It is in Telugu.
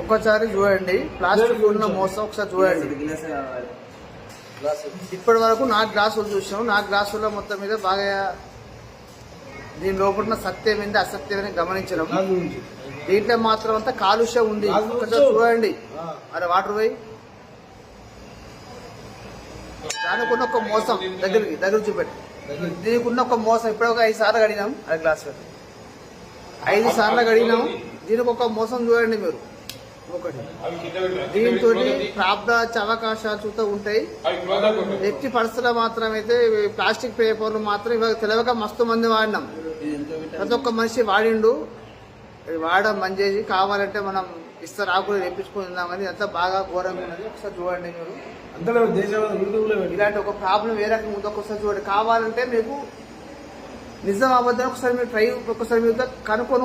ఒకసారి చూడండి, ప్లాస్టిక్ ఉన్న మోసం ఒకసారి చూడండి. ఇప్పటి వరకు 4 గ్లాసులు చూసాం. 4 గ్లాసుల్లో మొత్తం మీద బాగా దీని లోపల సత్యమైంది అసత్యమని గమనించడం. దీంట్లో మాత్రం అంతా కాలుష్యం ఉంది. ఒకసారి చూడండి. అరే వాటర్ పోయి దానికి ఉన్న ఒక మోసం దగ్గర చూపెట్టి, దీనికి ఉన్న ఒక మోసం. ఇప్పుడు ఒక 5 సార్లు కడిగినాం. అది గ్లాస్ 5 సార్లు కడిగినాం. దీనికి ఒక మోసం చూడండి మీరు. ఒకటి దీంతో ప్రాబ్లం వచ్చే అవకాశాలు చూస్తూ ఉంటాయి. ఎట్టి పరిస్థితుల్లో మాత్రం అయితే ప్లాస్టిక్ పేపర్లు మాత్రం ఇవాళ తెలియక మస్తు మంది వాడినాం. ప్రతి ఒక్క మనిషి వాడిండు. వాడడం బంద్ చేసి కావాలంటే మనం ఇస్తారు ఆకులు తెప్పించుకుందాం. కానీ అంతా బాగా ఘోరంగా ఉన్నది. ఒకసారి చూడండి మీరు. ఇలాంటి ఒక ప్రాబ్లం ఏ రకంగా ఉందో ఒకసారి చూడండి. కావాలంటే మీకు నిజం అబద్ధం ఒకసారి మీరు ట్రై ఒకసారి మీరు కనుక్కొని